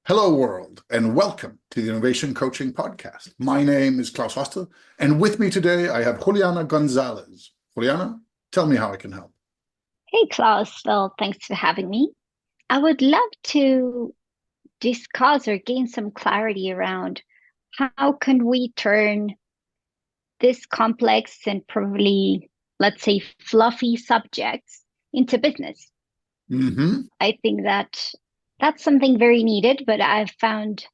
Hello, world, and welcome to the Innovation Coaching Podcast. My name is Klaus Hostel, and with me today I have Juliana Gonzalez. Juliana, tell me how I can help. Hey, Klaus. Well, thanks for having me. I would love to discuss or gain some clarity around how can we turn this complex and probably, let's say, fluffy subjects into business. Mm-hmm. I think that that's something very needed, but I've found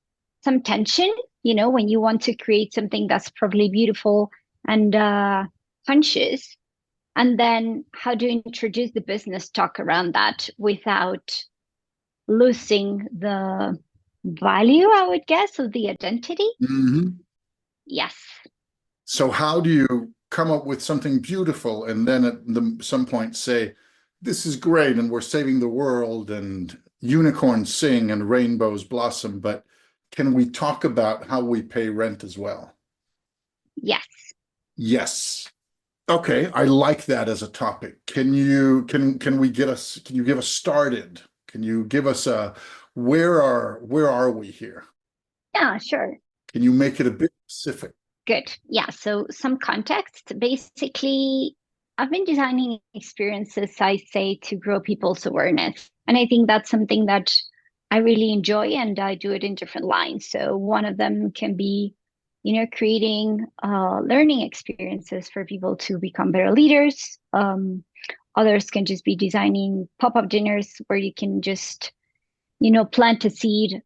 some tension, when you want to create something that's probably beautiful and conscious, and then how to introduce the business talk around that without losing the value, I would guess, of the identity. Mm-hmm. Yes. So how do you come up with something beautiful and then at some point say, this is great and we're saving the world and unicorns sing and rainbows blossom, but can we talk about how we pay rent as well? Yes. Yes. Okay, I like that as a topic. Can you give us started? Can you give us a where are we here? Yeah, sure. Can you make it a bit specific? Good. Yeah. So some context. Basically, I've been designing experiences, I say, to grow people's awareness. And I think that's something that I really enjoy, and I do it in different lines. So one of them can be, creating learning experiences for people to become better leaders. Others can just be designing pop-up dinners where you can just, plant a seed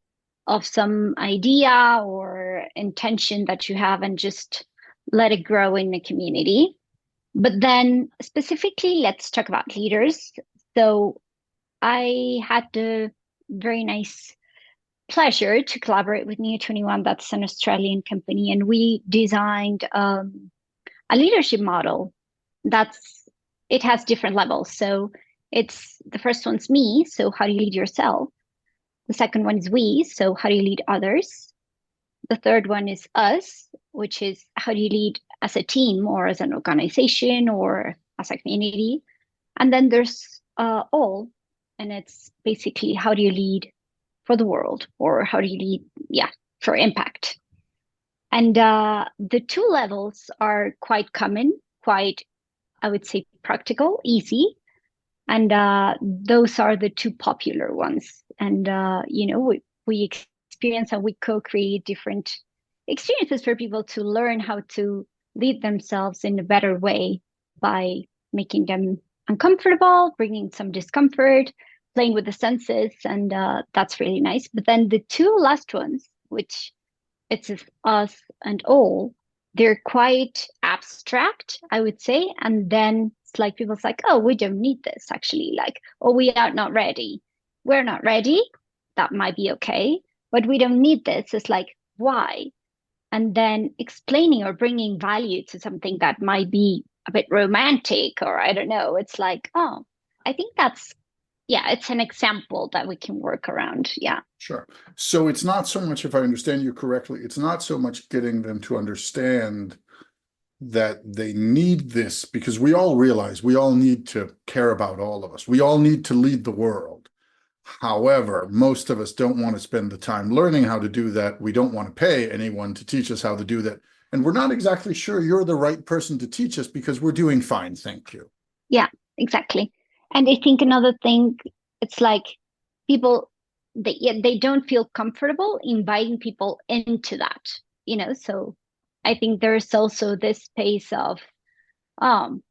of some idea or intention that you have and just let it grow in the community. But then specifically, let's talk about leaders. So I had the very nice pleasure to collaborate with New 21. That's an Australian company, and we designed a leadership model that's it has different levels. So it's the first one's me. So how do you lead yourself? The second one is we. So how do you lead others? The third one is us, which is how do you lead as a team or as an organization or as a community? And then there's all, and it's basically how do you lead for the world or how do you lead, yeah, for impact. And the two levels are quite common, quite, I would say, practical, easy. And those are the two popular ones. And, we experience and we co-create different experiences for people to learn how to lead themselves in a better way by making them uncomfortable, bringing some discomfort, playing with the senses. And that's really nice. But then the two last ones, which it's us and all, they're quite abstract, I would say. And then it's like people's like, oh, we don't need this actually. Like, oh, we are not ready. We're not ready. That might be okay. But we don't need this. It's like, why? And then explaining or bringing value to something that might be a bit romantic or I don't know. It's like, oh, I think that's, yeah, it's an example that we can work around. Yeah. Sure. So it's not so much, if I understand you correctly, it's not so much getting them to understand that they need this because we all realize we all need to care about all of us. We all need to lead the world. However, most of us don't want to spend the time learning how to do that. We don't want to pay anyone to teach us how to do that. And we're not exactly sure you're the right person to teach us because we're doing fine, thank you. Yeah, exactly. And I think another thing, it's like people they don't feel comfortable inviting people into that, So I think there's also this space of um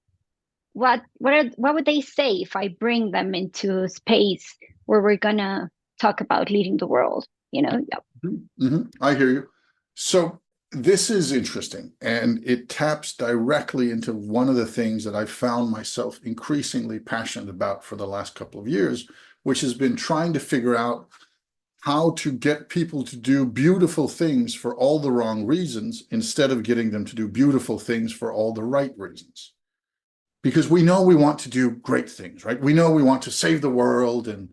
what would they say if I bring them into a space where we're gonna talk about leading the world, Yeah. I hear you. So this is interesting, and it taps directly into one of the things that I've found myself increasingly passionate about for the last couple of years, which has been trying to figure out how to get people to do beautiful things for all the wrong reasons instead of getting them to do beautiful things for all the right reasons. Because we know we want to do great things, right? We know we want to save the world and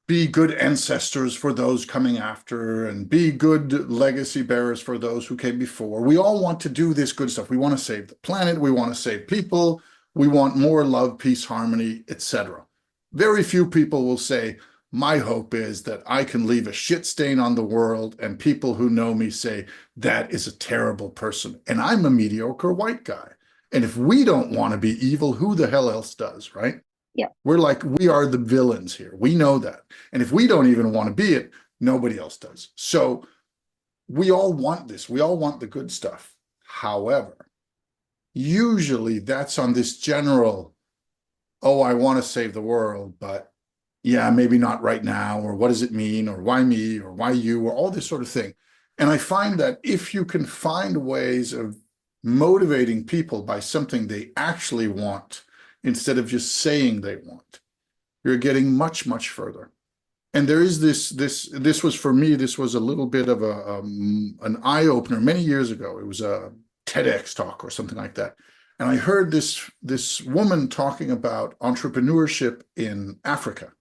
be good ancestors for those coming after and be good legacy bearers for those who came before. We all want to do this good stuff. We want to save the planet. We want to save people. We want more love, peace, harmony, etc. Very few people will say, My hope is that I can leave a shit stain on the world and people who know me say, that is a terrible person. And I'm a mediocre white guy. And if we don't want to be evil, who the hell else does, right? Yeah. We're like, we are the villains here. We know that. And if we don't even want to be it, nobody else does. So we all want this. We all want the good stuff. However, usually that's on this general, oh, I want to save the world, but yeah, maybe not right now, or what does it mean, or why me, or why you, or all this sort of thing. And I find that if you can find ways of motivating people by something they actually want, instead of just saying they want, you're getting much, much further. And there is this was for me, this was a little bit of an eye opener many years ago. It was a TEDx talk or something like that. And I heard this woman talking about entrepreneurship in Africa.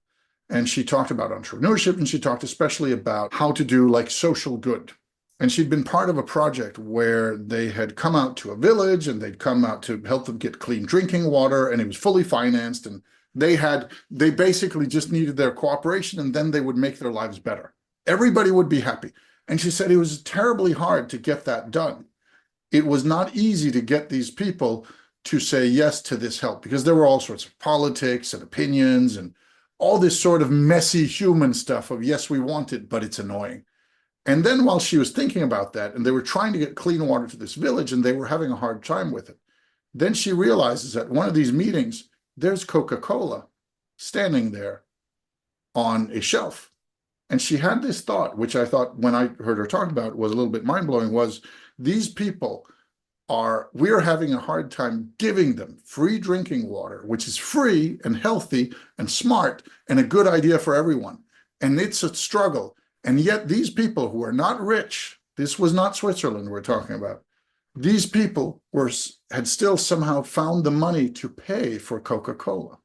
And she talked about entrepreneurship, and she talked especially about how to do like social good. And she'd been part of a project where they had come out to a village and they'd come out to help them get clean drinking water, and it was fully financed, and they basically just needed their cooperation, and then they would make their lives better. Everybody would be happy. And she said it was terribly hard to get that done. It was not easy to get these people to say yes to this help, because there were all sorts of politics and opinions and all this sort of messy human stuff of, yes, we want it, but it's annoying. And then while she was thinking about that, and they were trying to get clean water to this village, and they were having a hard time with it, then she realizes at one of these meetings, there's Coca-Cola standing there on a shelf. And she had this thought, which I thought when I heard her talk about was a little bit mind-blowing, was these people we're having a hard time giving them free drinking water, which is free and healthy and smart and a good idea for everyone. And it's a struggle. And yet these people who are not rich, this was not Switzerland we're talking about, these people had still somehow found the money to pay for Coca-Cola.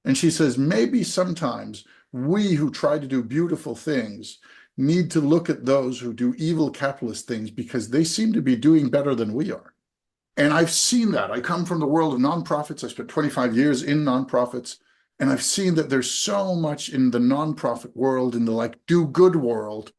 And she says, maybe sometimes we who try to do beautiful things need to look at those who do evil capitalist things, because they seem to be doing better than we are. And I've seen that. I come from the world of nonprofits. I spent 25 years in nonprofits, and I've seen that there's so much in the nonprofit world, in the like do good world,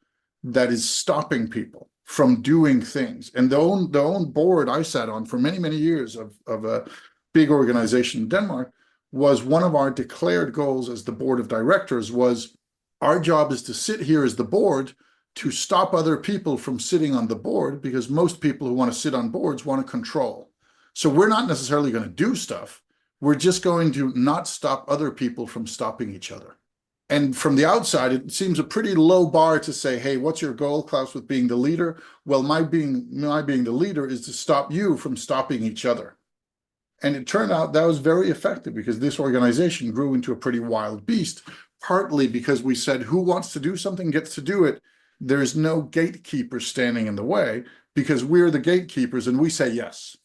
that is stopping people from doing things. And the own board I sat on for many, many years of a big organization in Denmark, was one of our declared goals as the board of directors was, our job is to sit here as the board to stop other people from sitting on the board, because most people who want to sit on boards want to control. So we're not necessarily going to do stuff. We're just going to not stop other people from stopping each other. And from the outside, it seems a pretty low bar to say, hey, what's your goal, Klaus, with being the leader? Well, my being the leader is to stop you from stopping each other. And it turned out that was very effective, because this organization grew into a pretty wild beast, partly because we said, who wants to do something gets to do it. There's no gatekeeper standing in the way, because we're the gatekeepers and we say yes.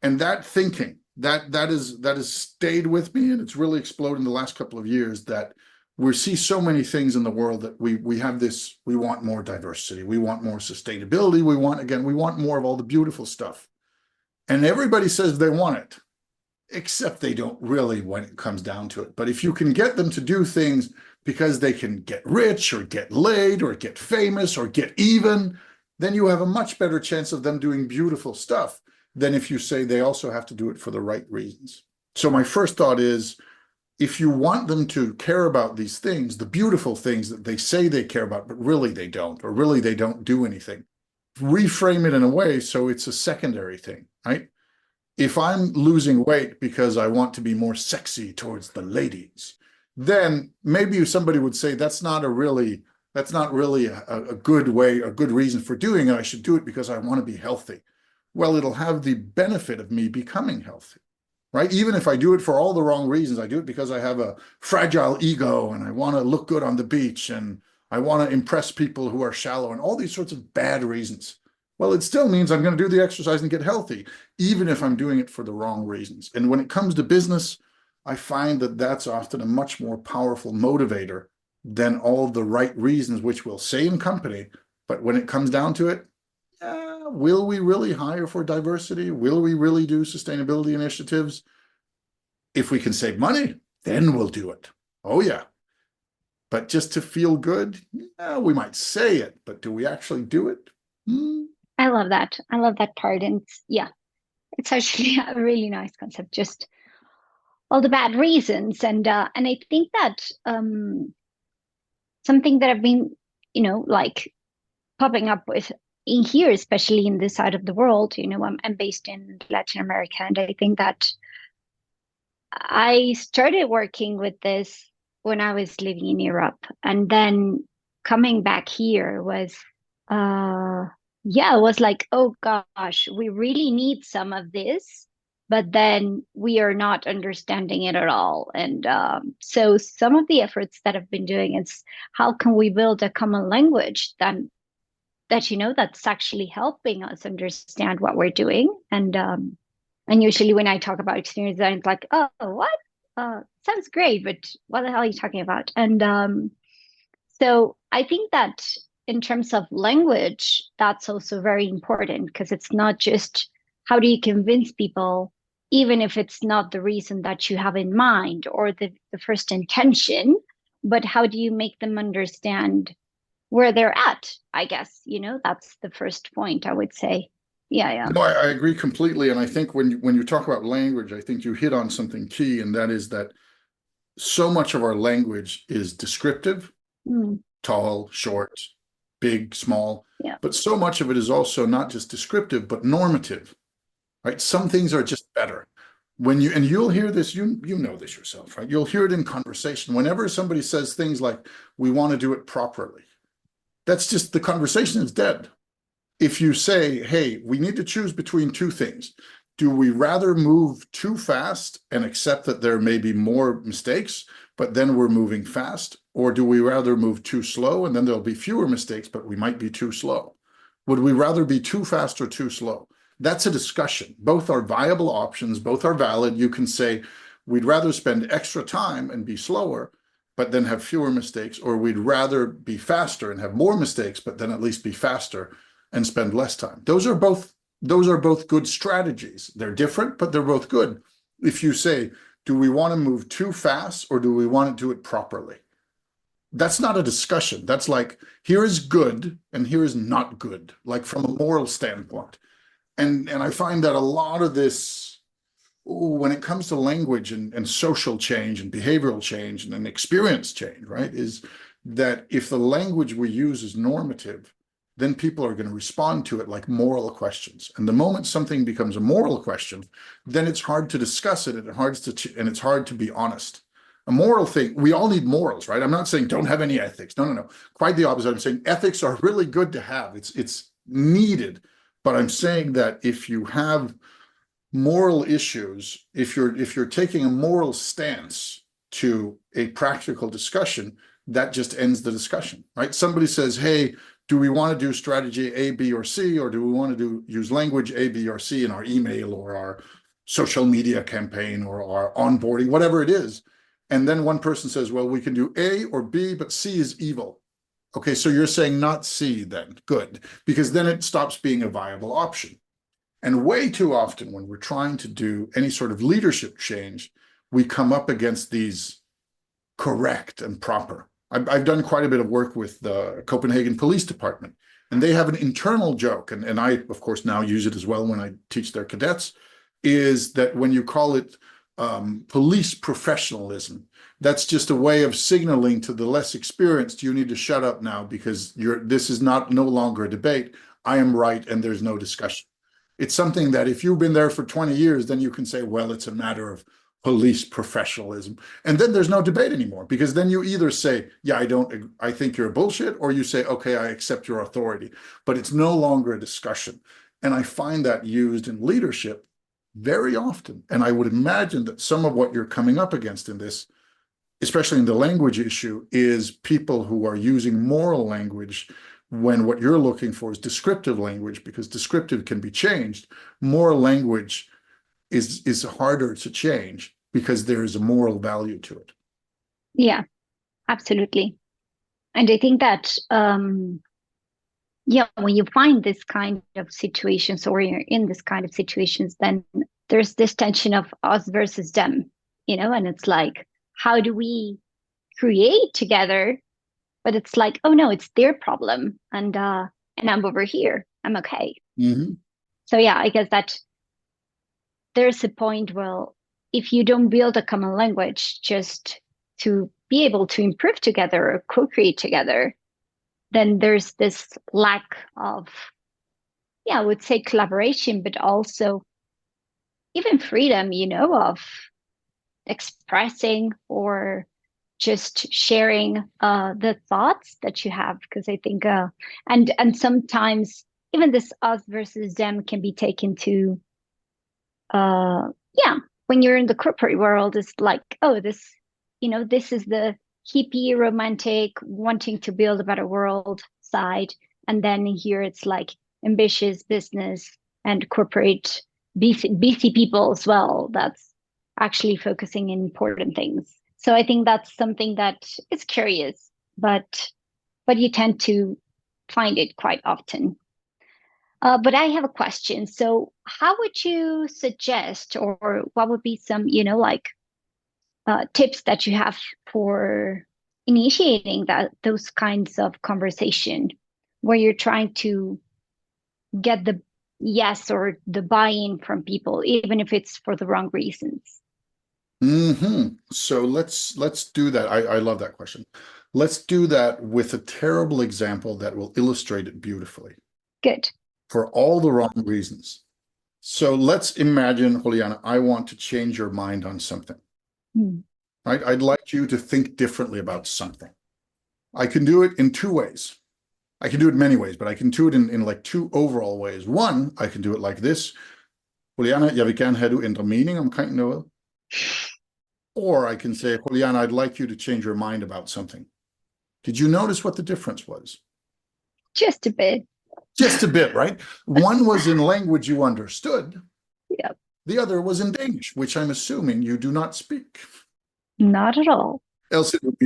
And that thinking, that has stayed with me, and it's really exploded in the last couple of years, that we see so many things in the world that we have this, we want more diversity, we want more sustainability, we want more of all the beautiful stuff. And everybody says they want it, except they don't really when it comes down to it. But if you can get them to do things because they can get rich or get laid or get famous or get even, then you have a much better chance of them doing beautiful stuff than if you say they also have to do it for the right reasons. So my first thought is, if you want them to care about these things, the beautiful things that they say they care about, but really they don't, or really they don't do anything, reframe it in a way so it's a secondary thing, right? If I'm losing weight because I want to be more sexy towards the ladies, then maybe somebody would say that's not really a good way, a good reason for doing it. I should do it because I want to be healthy. Well, it'll have the benefit of me becoming healthy, right? Even if I do it for all the wrong reasons, I do it because I have a fragile ego and I want to look good on the beach and I want to impress people who are shallow and all these sorts of bad reasons. Well, it still means I'm going to do the exercise and get healthy, even if I'm doing it for the wrong reasons. And when it comes to business, I find that that's often a much more powerful motivator than all the right reasons, which we'll say in company. But when it comes down to it, will we really hire for diversity? Will we really do sustainability initiatives? If we can save money, then we'll do it. Oh, yeah. But just to feel good, we might say it, but do we actually do it? Hmm. I love that. I love that part. And yeah, it's actually a really nice concept. Just all the bad reasons. And I think that something that I've been, like popping up with in here, especially in this side of the world, I'm based in Latin America, and I think that I started working with this when I was living in Europe, and then coming back here was, uh, yeah, it was like, oh gosh, we really need some of this, but then we are not understanding it at all. And so some of the efforts that I've been doing is how can we build a common language that's actually helping us understand what we're doing. And usually when I talk about experience design, it's like, oh, what? Sounds great, but what the hell are you talking about? And so I think that in terms of language, that's also very important because it's not just how do you convince people, even if it's not the reason that you have in mind or the first intention, but how do you make them understand where they're at, I guess, that's the first point I would say. Yeah, yeah. No, I agree completely. And I think when you talk about language, I think you hit on something key, and that is that so much of our language is descriptive, Mm, tall, short, big, small, yeah. but so much of it is also not just descriptive, but normative, right? Some things are just better. And you'll hear this, you know this yourself, right? You'll hear it in conversation. Whenever somebody says things like, we want to do it properly, that's just the conversation is dead. If you say, hey, we need to choose between two things. Do we rather move too fast and accept that there may be more mistakes, but then we're moving fast? Or do we rather move too slow and then there'll be fewer mistakes, but we might be too slow? Would we rather be too fast or too slow? That's a discussion. Both are viable options, both are valid. You can say, we'd rather spend extra time and be slower, but then have fewer mistakes, or we'd rather be faster and have more mistakes, but then at least be faster and spend less time. Those are both good strategies. They're different, but they're both good. If you say, do we want to move too fast or do we want to do it properly? That's not a discussion. That's like, here is good and here is not good, like from a moral standpoint. And I find that a lot of this, when it comes to language and social change and behavioral change and experience change, right, is that if the language we use is normative, then people are going to respond to it like moral questions. And the moment something becomes a moral question, then it's hard to discuss it and it's hard to be honest. A moral thing, we all need morals, right? I'm not saying don't have any ethics. No, no, no. Quite the opposite. I'm saying ethics are really good to have. It's needed. But I'm saying that if you have moral issues, if you're taking a moral stance to a practical discussion, that just ends the discussion, right? Somebody says, hey, do we want to do strategy A, B, or C, or do we want to use language A, B, or C in our email or our social media campaign or our onboarding, whatever it is? And then one person says, well, we can do A or B, but C is evil. Okay, so you're saying not C then. Good, because then it stops being a viable option. And way too often, when we're trying to do any sort of leadership change, we come up against these correct and proper. I've done quite a bit of work with the Copenhagen Police Department, and they have an internal joke, and I, of course, now use it as well when I teach their cadets, is that when you call it police professionalism, that's just a way of signaling to the less experienced, you need to shut up now because this is no longer a debate. I am right, and there's no discussion. It's something that if you've been there for 20 years, then you can say, well, it's a matter of police professionalism. And then there's no debate anymore, because then you either say, yeah, I think you're bullshit, or you say, okay, I accept your authority, but it's no longer a discussion. And I find that used in leadership very often. And I would imagine that some of what you're coming up against in this, especially in the language issue, is people who are using moral language when what you're looking for is descriptive language, because descriptive can be changed. Moral language is harder to change because there is a moral value to it. Yeah, absolutely. And I think that yeah, when you find this kind of situations or you're in this kind of situations, then there's this tension of us versus them, and it's like, how do we create together, but it's like, oh no, it's their problem, and I'm over here. I'm okay. Mhm. So yeah, I guess that there's a point where if you don't build a common language just to be able to improve together or co-create together, then there's this lack of, yeah, I would say collaboration, but also even freedom, of expressing or just sharing the thoughts that you have. Because I think, and sometimes even this us versus them can be taken to, yeah, when you're in the corporate world, it's like, oh, this is the hippie romantic wanting to build a better world side. And then here it's like ambitious business and corporate BC people as well. That's actually focusing in important things. So I think that's something that is curious, but you tend to find it quite often. But I have a question. So, how would you suggest, or what would be some, like tips that you have for initiating those kinds of conversation where you're trying to get the yes or the buy-in from people, even if it's for the wrong reasons? So let's do that. I love that question. Let's do that with a terrible example that will illustrate it beautifully Good. for all the wrong reasons. So let's imagine, Juliana, I want to change your mind on something, Hmm. right? I'd like you to think differently about something. I can do it in two ways. I can do it many ways, but I can do it in like two overall ways. One, I can do it like this. Juliana, jag vill gärna ha du ändrar mening om kan något. Or I can say, Juliana, I'd like you to change your mind about something. Did you notice what the difference was? Just a bit. Just a bit, right? One was in language you understood. Yep. The other was in Danish, which I'm assuming you do not speak. Not at all. Else it would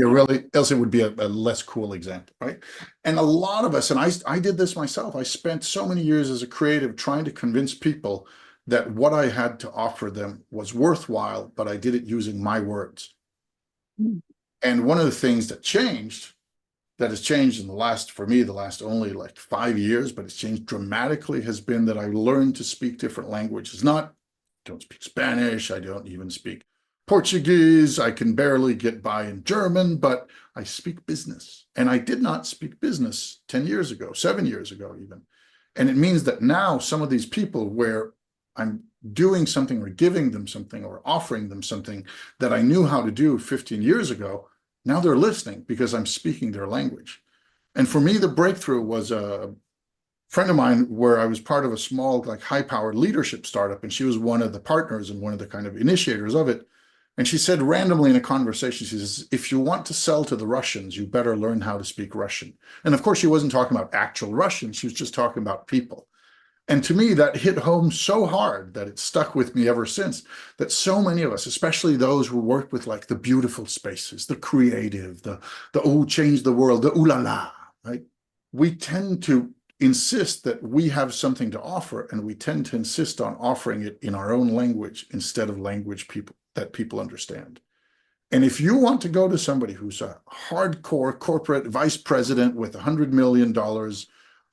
be a less cool example, right? And a lot of us, and I did this myself. I spent so many years as a creative trying to convince people that what I had to offer them was worthwhile, but I did it using my words. Hmm. And one of the things that has changed in for me, the last only like 5 years, but it's changed dramatically, has been that I learned to speak different languages. Don't speak Spanish. I don't even speak Portuguese. I can barely get by in German, but I speak business. And I did not speak business 10 years ago, 7 years ago, even. And it means that now some of these people where I'm doing something or giving them something or offering them something that I knew how to do 15 years ago, now they're listening because I'm speaking their language. And for me, the breakthrough was a friend of mine where I was part of a small, like high-powered leadership startup, and she was one of the partners and one of the kind of initiators of it. And she said randomly in a conversation, she says, if you want to sell to the Russians, you better learn how to speak Russian. And of course, she wasn't talking about actual Russian. She was just talking about people. And to me, that hit home so hard that it stuck with me ever since, that so many of us, especially those who work with like the beautiful spaces, the creative, the oh, change the world, the ooh la la, right? We tend to insist that we have something to offer, and we tend to insist on offering it in our own language instead of language that people understand. And if you want to go to somebody who's a hardcore corporate vice president with $100 million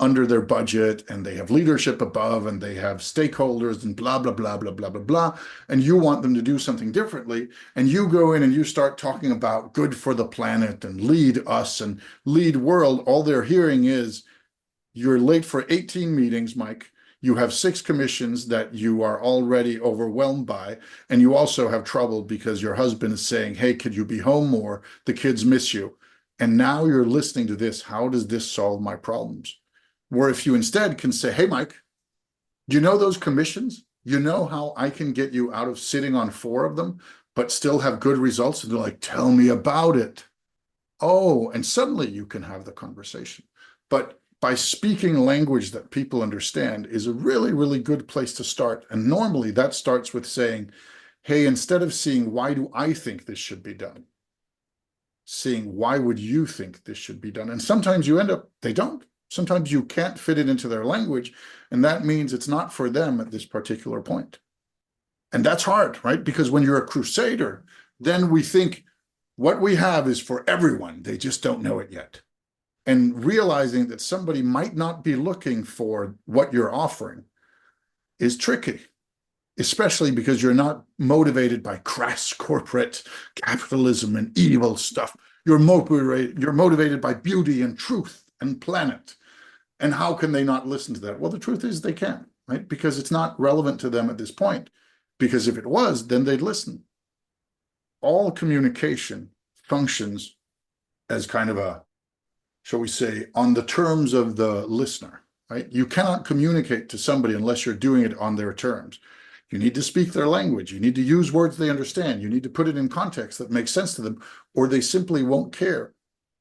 under their budget, and they have leadership above, and they have stakeholders and blah, blah, blah, blah, blah, blah, blah, and you want them to do something differently, and you go in and you start talking about good for the planet and lead us and lead world, all they're hearing is, you're late for 18 meetings, Mike. You have 6 commissions that you are already overwhelmed by. And you also have trouble because your husband is saying, hey, could you be home more? The kids miss you. And now you're listening to this. How does this solve my problems? Where if you instead can say, hey, Mike, do you know those commissions? You know how I can get you out of sitting on 4 of them, but still have good results? And they're like, tell me about it. Oh, and suddenly you can have the conversation. But by speaking language that people understand is a really, really good place to start. And normally that starts with saying, hey, instead of seeing why do I think this should be done, seeing why would you think this should be done? And sometimes you end up, they don't. Sometimes you can't fit it into their language. And that means it's not for them at this particular point. And that's hard, right? Because when you're a crusader, then we think, What we have is for everyone. They just don't know it yet. And realizing that somebody might not be looking for what you're offering is tricky, especially because you're not motivated by crass corporate capitalism and evil stuff. You're motivated by beauty and truth and planet. And how can they not listen to that? Well, the truth is they can, right? Because it's not relevant to them at this point. Because if it was, then they'd listen. All communication functions as kind of a, shall we say, on the terms of the listener, right? You cannot communicate to somebody unless you're doing it on their terms. You need to speak their language. You need to use words they understand. You need to put it in context that makes sense to them, or they simply won't care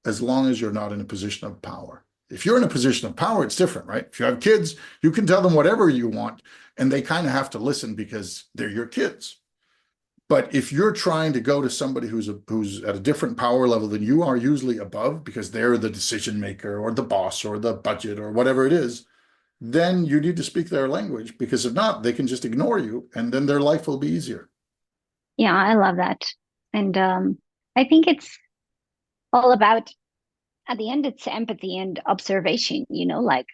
as long as you're not in a position of power. If you're in a position of power, it's different, right? If you have kids, you can tell them whatever you want, and they kind of have to listen because they're your kids. But if you're trying to go to somebody who's at a different power level than you are, usually above, because they're the decision maker or the boss or the budget or whatever it is, then you need to speak their language, because if not, they can just ignore you and then their life will be easier. Yeah, I love that. And I think it's all about, at the end, it's empathy and observation, like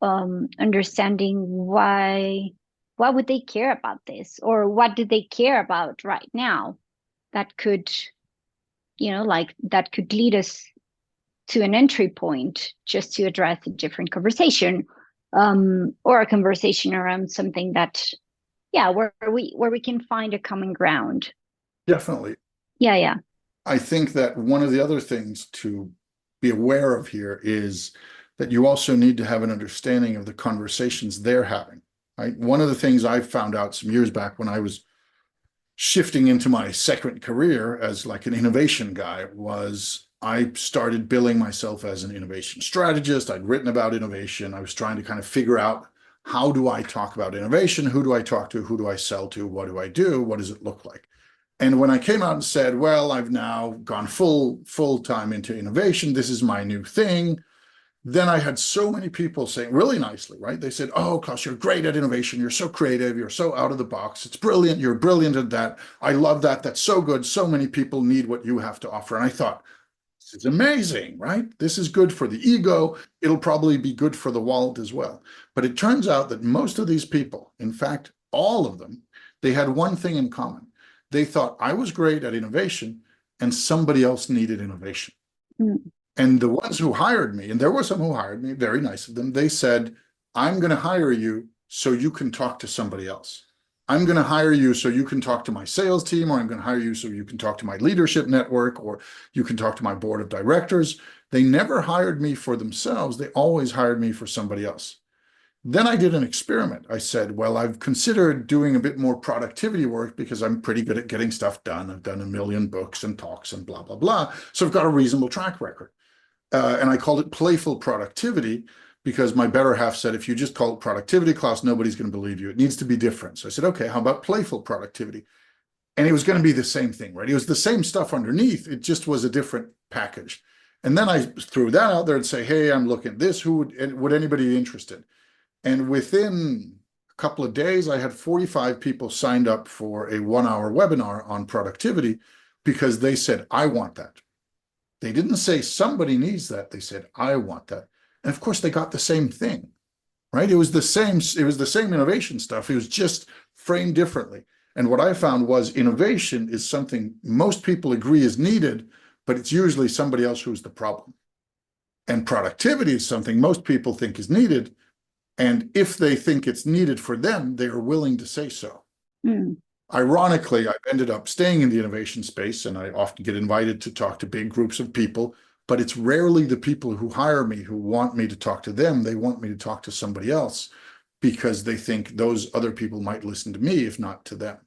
understanding why would they care about this, or what do they care about right now that could, like that could lead us to an entry point just to address a different conversation, or a conversation around something that, yeah, where we can find a common ground. Definitely. Yeah, yeah. I think that one of the other things to be aware of here is that you also need to have an understanding of the conversations they're having. Right? One of the things I found out some years back when I was shifting into my second career as like an innovation guy was I started billing myself as an innovation strategist. I'd written about innovation. I was trying to kind of figure out, how do I talk about innovation? Who do I talk to? Who do I sell to? What do I do? What does it look like? And when I came out and said, well, I've now gone full time into innovation, this is my new thing, then I had so many people saying really nicely, right? They said, oh, Klaus, you're great at innovation. You're so creative. You're so out of the box. It's brilliant. You're brilliant at that. I love that. That's so good. So many people need what you have to offer. And I thought, this is amazing, right? This is good for the ego. It'll probably be good for the wallet as well. But it turns out that most of these people, in fact, all of them, they had one thing in common. They thought I was great at innovation and somebody else needed innovation. Mm. And the ones who hired me, and there were some who hired me, very nice of them, they said, I'm going to hire you so you can talk to somebody else. I'm going to hire you so you can talk to my sales team, or I'm going to hire you so you can talk to my leadership network, or you can talk to my board of directors. They never hired me for themselves. They always hired me for somebody else. Then I did an experiment. I said, well, I've considered doing a bit more productivity work because I'm pretty good at getting stuff done. I've done a million books and talks and blah, blah, blah. So I've got a reasonable track record. And I called it playful productivity because my better half said, if you just call it productivity, Klaus, nobody's going to believe you. It needs to be different. So I said, okay, how about playful productivity? And it was going to be the same thing, right? It was the same stuff underneath. It just was a different package. And then I threw that out there and say, hey, I'm looking at this. Would anybody be interested? And within a couple of days, I had 45 people signed up for a 1 hour webinar on productivity because they said, I want that. They didn't say somebody needs that. They said, I want that. And of course, they got the same thing, right? It was the same innovation stuff. It was just framed differently. And what I found was innovation is something most people agree is needed, but it's usually somebody else who's the problem. And productivity is something most people think is needed. And if they think it's needed for them, they are willing to say so. Mm. Ironically, I've ended up staying in the innovation space, and I often get invited to talk to big groups of people, but it's rarely the people who hire me who want me to talk to them. They want me to talk to somebody else because they think those other people might listen to me, if not to them.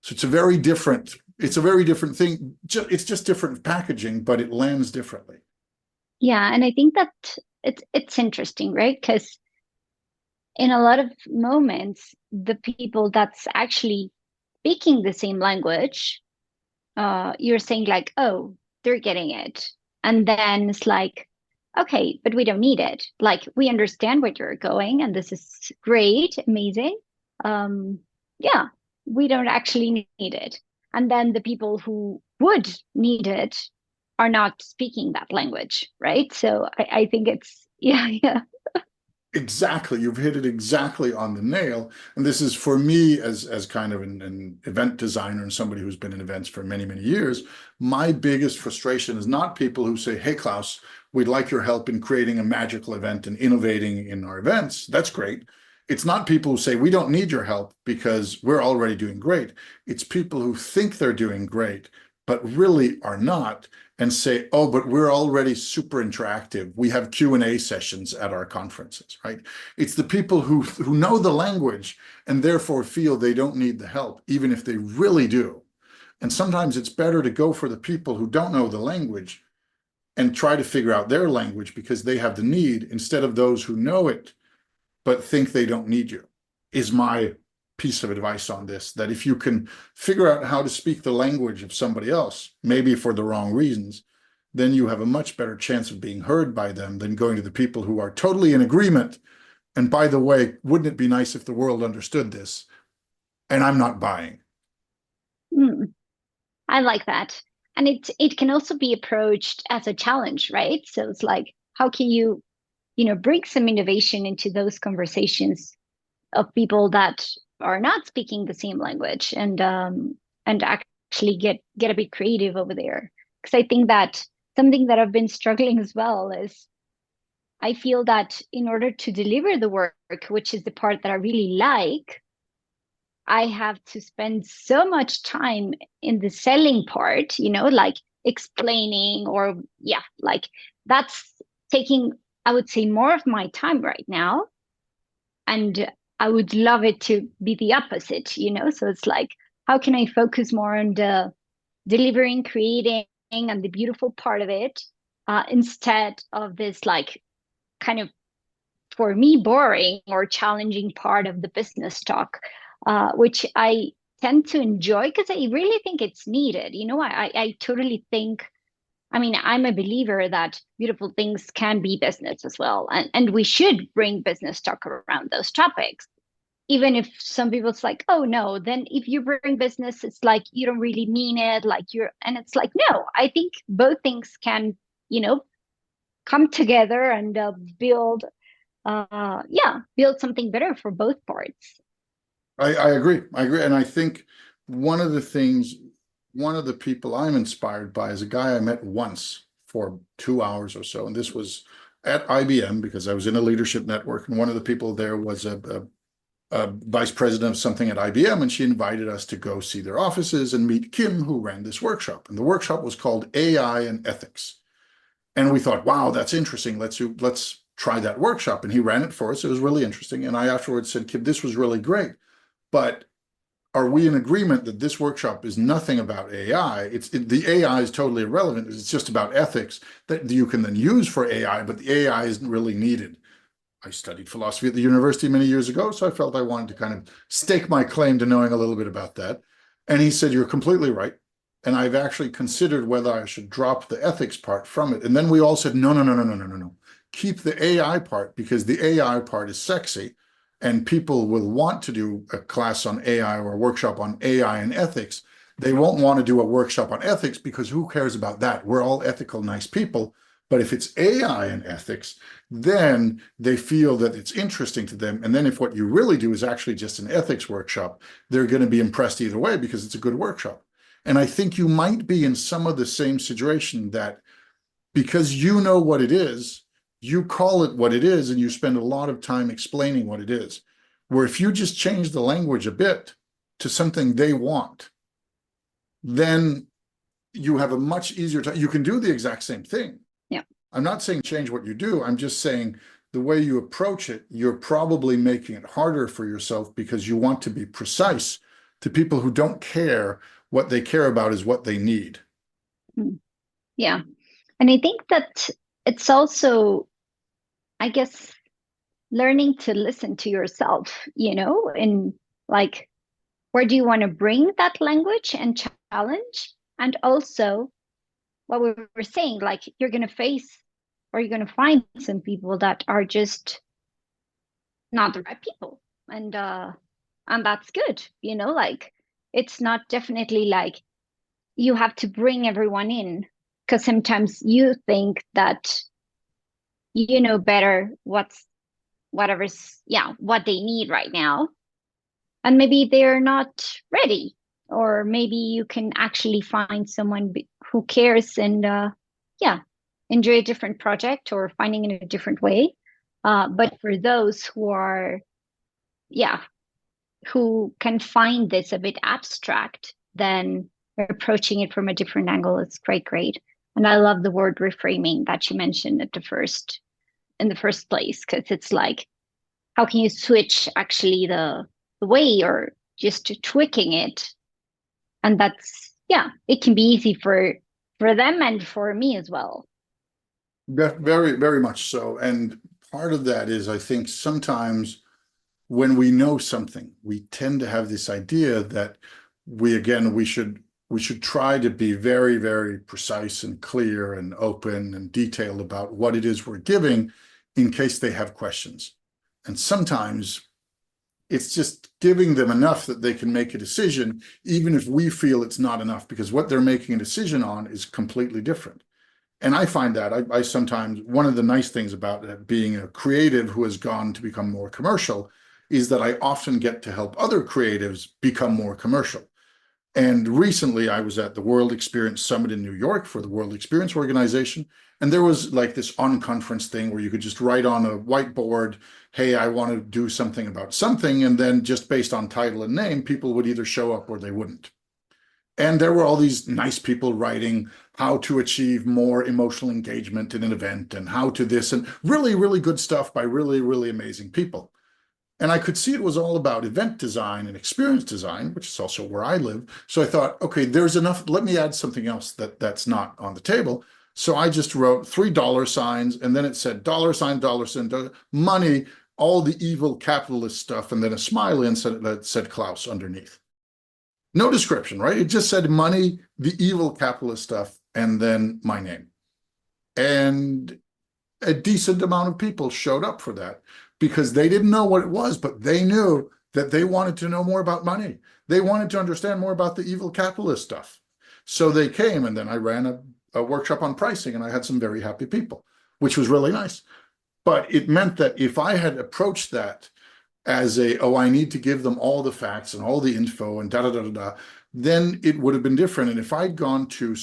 So it's a very different thing. It's just different packaging, but it lands differently. Yeah, and I think that it's interesting, right? Because in a lot of moments, the people that's actually speaking the same language, you're saying like, oh, they're getting it. And then it's like, okay, but we don't need it. Like, we understand where you're going, and this is great, amazing. Yeah, we don't actually need it. And then the people who would need it are not speaking that language, right? So I think it's, yeah, yeah. Exactly. You've hit it exactly on the nail. And this is for me as kind of an event designer and somebody who's been in events for many, many years. My biggest frustration is not people who say, "Hey, Klaus, we'd like your help in creating a magical event and innovating in our events." That's great. It's not people who say, "We don't need your help because we're already doing great." It's people who think they're doing great, but really are not, and say, "Oh, but we're already super interactive. We have Q&A sessions at our conferences," right? It's the people who know the language and therefore feel they don't need the help, even if they really do. And sometimes it's better to go for the people who don't know the language and try to figure out their language because they have the need, instead of those who know it but think they don't need you, is my piece of advice on this. That if you can figure out how to speak the language of somebody else, maybe for the wrong reasons, then you have a much better chance of being heard by them than going to the people who are totally in agreement. And by the way, wouldn't it be nice if the world understood this? And I'm not buying. Mm, I like that. And it can also be approached as a challenge, right? So it's like, how can you, bring some innovation into those conversations of people that are not speaking the same language, and actually get a bit creative over there. Because I think that something that I've been struggling as well is I feel that in order to deliver the work, which is the part that I really like, I have to spend so much time in the selling part, like explaining, or yeah, like that's taking, I would say, more of my time right now. And I would love it to be the opposite. So it's like, how can I focus more on the delivering, creating, and the beautiful part of it, instead of this, like, kind of, for me, boring or challenging part of the business talk, which I tend to enjoy because I really think it's needed. I totally think, I mean, I'm a believer that beautiful things can be business as well. And we should bring business talk around those topics. Even if some people, it's like, oh no, then if you bring business, it's like you don't really mean it. And it's like, no, I think both things can, you know, come together and build something better for both parts. I agree. I agree. And I think one of the things, one of the people I'm inspired by is a guy I met once for 2 hours or so. And this was at IBM because I was in a leadership network. And one of the people there was a vice president of something at IBM. And she invited us to go see their offices and meet Kim, who ran this workshop. And the workshop was called AI and Ethics. And we thought, wow, that's interesting. Let's try that workshop. And he ran it for us. It was really interesting. And I afterwards said, Kim, this was really great. But are we in agreement that this workshop is nothing about AI? The AI is totally irrelevant. It's just about ethics that you can then use for AI, but the AI isn't really needed. I studied philosophy at the university many years ago, so I felt I wanted to kind of stake my claim to knowing a little bit about that. And he said, "You're completely right." And I've actually considered whether I should drop the ethics part from it. And then we all said, no, no, no, no, no, no, no, no. Keep the AI part because the AI part is sexy and people will want to do a class on AI or a workshop on AI and ethics. They won't want to do a workshop on ethics because who cares about that? We're all ethical, nice people. But if it's AI and ethics, then they feel that it's interesting to them. And then if what you really do is actually just an ethics workshop, they're going to be impressed either way because it's a good workshop. And I think you might be in some of the same situation that because you know what it is, you call it what it is, and you spend a lot of time explaining what it is. Where if you just change the language a bit to something they want, then you have a much easier time. You can do the exact same thing. Yeah. I'm not saying change what you do. I'm just saying the way you approach it, you're probably making it harder for yourself because you want to be precise to people who don't care. What they care about is what they need. Mm. Yeah. And I think that it's also, I guess, learning to listen to yourself, and like, where do you want to bring that language and challenge? And also, what we were saying, like, you're going to face, or you're going to find some people that are just not the right people. And that's good, like, it's not definitely like you have to bring everyone in, because sometimes you think that you know better what they need right now, and maybe they're not ready, or maybe you can actually find someone who cares and yeah, enjoy a different project or finding in a different way. But for those who are, yeah, who can find this a bit abstract, then approaching it from a different angle is quite great. And I love the word reframing that you mentioned at the first in the first place, because it's like, how can you switch actually the way, or just tweaking it? And that's, yeah, it can be easy for them and for me as well. Very, very much so. And part of that is, I think sometimes when we know something, we tend to have this idea that we should try to be very, very precise and clear and open and detailed about what it is we're giving in case they have questions. And sometimes it's just giving them enough that they can make a decision, even if we feel it's not enough, because what they're making a decision on is completely different. And I find that I sometimes, one of the nice things about being a creative who has gone to become more commercial is that I often get to help other creatives become more commercial. And recently I was at the World Experience Summit in New York for the World Experience Organization. And there was like this on-conference thing where you could just write on a whiteboard, hey, I want to do something about something. And then just based on title and name, people would either show up or they wouldn't. And there were all these nice people writing how to achieve more emotional engagement in an event and how to this, and really, really good stuff by really, really amazing people. And I could see it was all about event design and experience design, which is also where I live. So I thought, okay, there's enough. Let me add something else that's not on the table. So I just wrote $3 and then it said dollar sign, money, all the evil capitalist stuff, and then a smiley and said Klaus underneath. No description, right? It just said money, the evil capitalist stuff, and then my name. And a decent amount of people showed up for that because they didn't know what it was, but they knew that they wanted to know more about money. They wanted to understand more about the evil capitalist stuff. So they came, and then I ran a workshop on pricing, and I had some very happy people, which was really nice. But it meant that if I had approached that as oh, I need to give them all the facts and all the info and da da da da da, then it would have been different. And if I'd gone to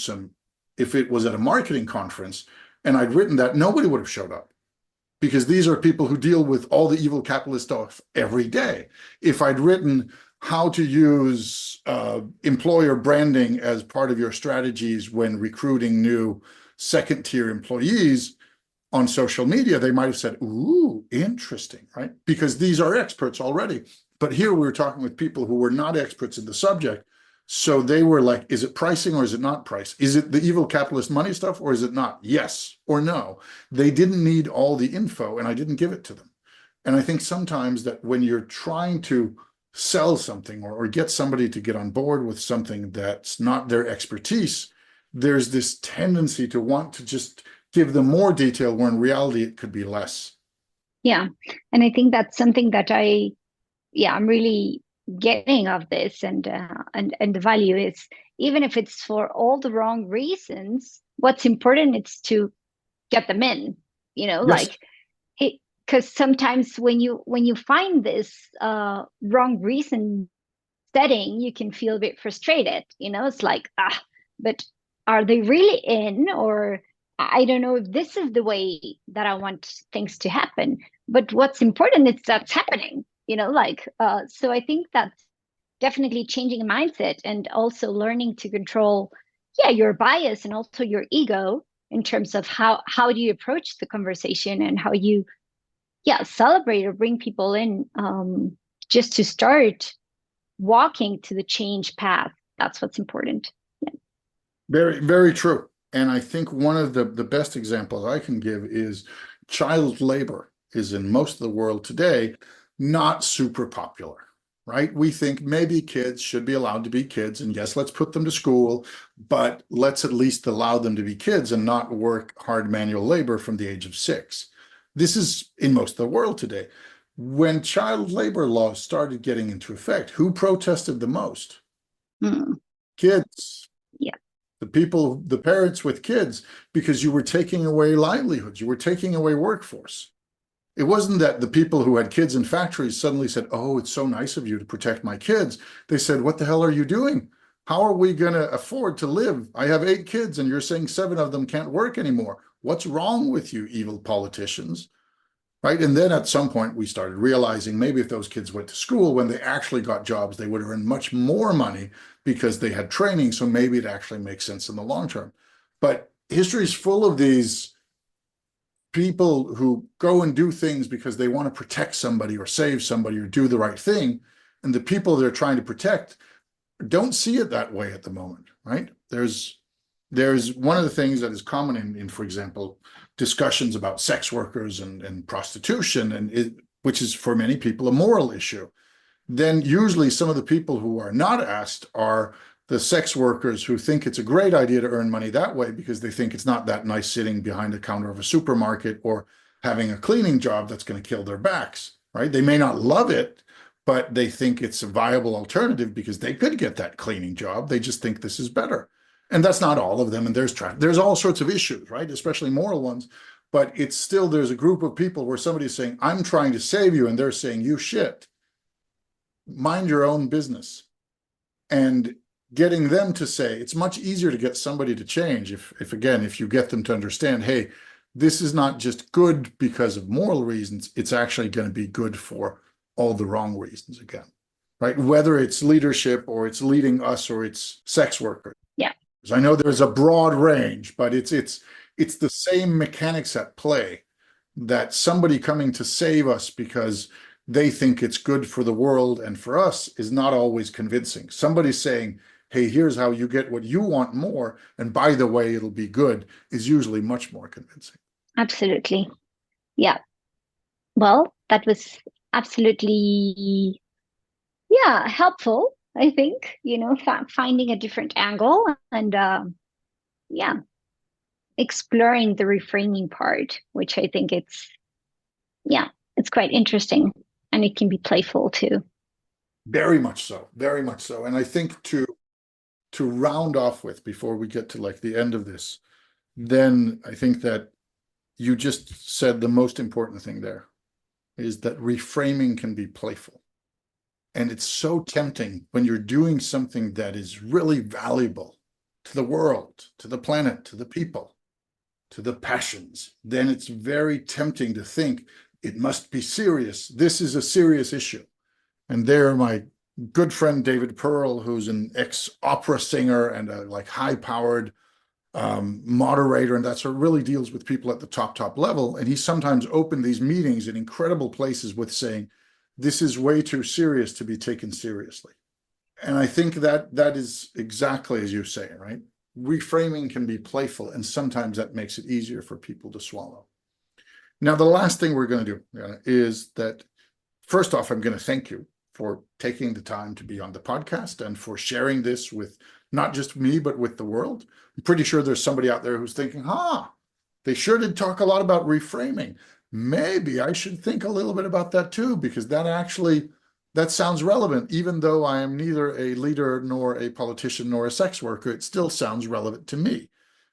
if it was at a marketing conference and I'd written that, nobody would have showed up because these are people who deal with all the evil capitalist stuff every day. If I'd written how to use employer branding as part of your strategies when recruiting new second tier employees, on social media, they might have said, ooh, interesting, right? Because these are experts already. But here we were talking with people who were not experts in the subject. So they were like, is it pricing or is it not price? Is it the evil capitalist money stuff or is it not? Yes or no. They didn't need all the info and I didn't give it to them. And I think sometimes that when you're trying to sell something or get somebody to get on board with something that's not their expertise, there's this tendency to want to just give them more detail where in reality it could be less. Yeah. And I think that's something that I'm really getting of this, and the value is, even if it's for all the wrong reasons, what's important is to get them in, Yes. like it, because sometimes when you find this wrong reason setting, you can feel a bit frustrated. It's like, but are they really in? Or I don't know if this is the way that I want things to happen. But what's important is that's happening, so I think that's definitely changing a mindset, and also learning to control, yeah, your bias and also your ego, in terms of how do you approach the conversation, and how you, yeah, celebrate or bring people in, just to start walking to the change path. That's what's important. Yeah. Very, very true. And I think one of the best examples I can give is child labor is in most of the world today not super popular, right? We think maybe kids should be allowed to be kids, and yes, let's put them to school, but let's at least allow them to be kids and not work hard manual labor from the age of 6. This is in most of the world today. When child labor laws started getting into effect, who protested the most? Mm, Kids. yeah. the people, the parents with kids, because you were taking away livelihoods, you were taking away workforce. It wasn't that the people who had kids in factories suddenly said, "Oh, it's so nice of you to protect my kids." They said, "What the hell are you doing? How are we going to afford to live? I have 8 kids and you're saying 7 of them can't work anymore. What's wrong with you, evil politicians?" Right? And then at some point, we started realizing maybe if those kids went to school, when they actually got jobs, they would earn much more money because they had training. So maybe it actually makes sense in the long term. But history is full of these people who go and do things because they want to protect somebody or save somebody or do the right thing. And the people they're trying to protect don't see it that way at the moment, right? There's one of the things that is common in for example, discussions about sex workers and prostitution, which is for many people a moral issue. Then usually some of the people who are not asked are the sex workers who think it's a great idea to earn money that way because they think it's not that nice sitting behind the counter of a supermarket or having a cleaning job that's going to kill their backs, right? They may not love it, but they think it's a viable alternative because they could get that cleaning job. They just think this is better. And that's not all of them. And there's all sorts of issues, right? Especially moral ones. But it's still, there's a group of people where somebody's saying, "I'm trying to save you," and they're saying, "You shit. Mind your own business." And getting them to say, it's much easier to get somebody to change if again, if you get them to understand, hey, this is not just good because of moral reasons, it's actually going to be good for all the wrong reasons again, right? Whether it's leadership or it's leading us or it's sex workers. Yeah. I know there's a broad range, but it's the same mechanics at play, that somebody coming to save us because they think it's good for the world and for us is not always convincing. Somebody saying, "Hey, here's how you get what you want more, and by the way, it'll be good," is usually much more convincing. Absolutely. Yeah. Well, that was absolutely, yeah, helpful, I think, finding a different angle and yeah, exploring the reframing part, which I think yeah, it's quite interesting and it can be playful too. Very much so, very much so. And I think to round off with before we get to like the end of this, then I think that you just said the most important thing there is that reframing can be playful. And it's so tempting when you're doing something that is really valuable to the world, to the planet, to the people, to the passions. Then it's very tempting to think it must be serious. This is a serious issue. And there, my good friend David Pearl, who's an ex-opera singer and a like high-powered moderator, and that sort of really deals with people at the top level. And he sometimes opened these meetings in incredible places with saying, "This is way too serious to be taken seriously." And I think that is exactly as you say, right? Reframing can be playful, and sometimes that makes it easier for people to swallow. Now, the last thing we're going to do is that, first off, I'm going to thank you for taking the time to be on the podcast and for sharing this with not just me, but with the world. I'm pretty sure there's somebody out there who's thinking, they sure did talk a lot about reframing. Maybe I should think a little bit about that too, because that sounds relevant. Even though I am neither a leader nor a politician nor a sex worker, it still sounds relevant to me.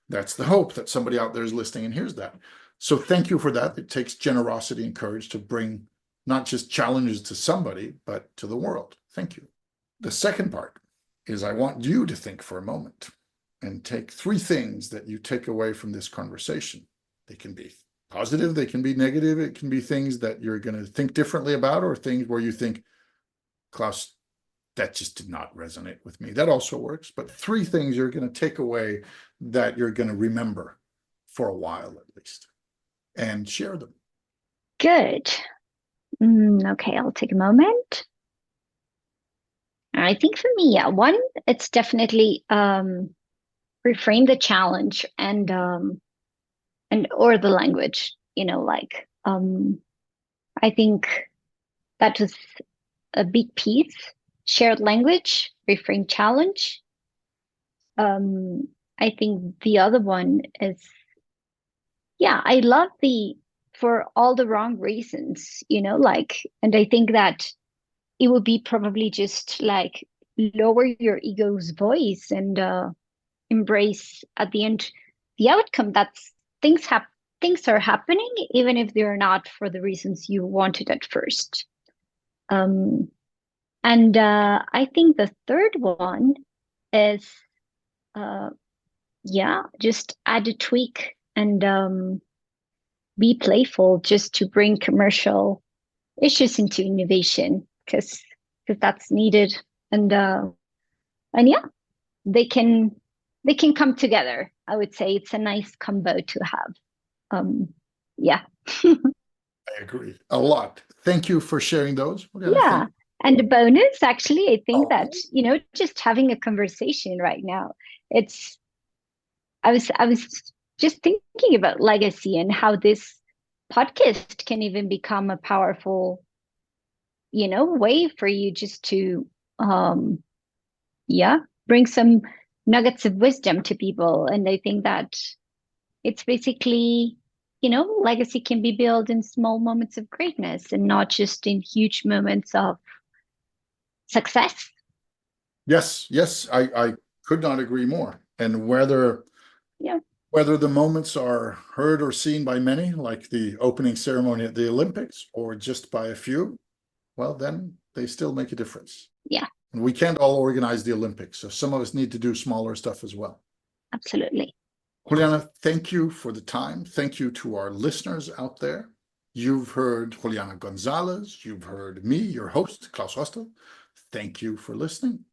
That's the hope, that somebody out there is listening and hears that. So thank you for that. It takes generosity and courage to bring not just challenges to somebody, but to the world. Thank you. The second part is I want you to think for a moment and take 3 things that you take away from this conversation. They can be positive, they can be negative, it can be things that you're going to think differently about, or things where you think, "Klaus, that just did not resonate with me." That also works. But 3 things you're going to take away that you're going to remember for a while at least, and share them. Good. Okay, I'll take a moment. I think for me, yeah, one, it's definitely reframe the challenge and or the language, I think that was a big piece. Shared language, reframe challenge. I think the other one is, yeah, I love the for all the wrong reasons, and I think that it would be probably just like lower your ego's voice and embrace at the end the outcome that's things are happening, even if they're not for the reasons you wanted at first. Um, and I think the third one is, uh, yeah, just add a tweak and be playful just to bring commercial issues into innovation because that's needed. And yeah, they can they can come together. I would say it's a nice combo to have. Um, yeah. I agree a lot. Thank you for sharing those. We're gonna Yeah. thank. And the bonus, actually, I think that, Oh, just having a conversation right now, it's I was just thinking about legacy and how this podcast can even become a powerful, way for you just to yeah, bring some nuggets of wisdom to people. And I think that it's basically, legacy can be built in small moments of greatness and not just in huge moments of success. yes, yes, I could not agree more. And Yeah, whether the moments are heard or seen by many, like the opening ceremony at the Olympics, or just by a few, well, then they still make a difference. yeah, And we can't all organize the Olympics, so some of us need to do smaller stuff as well. absolutely. Juliana, thank you for the time. Thank you to our listeners out there. You've heard Juliana Gonzalez. You've heard me, your host, Klaus Hostel. Thank you for listening.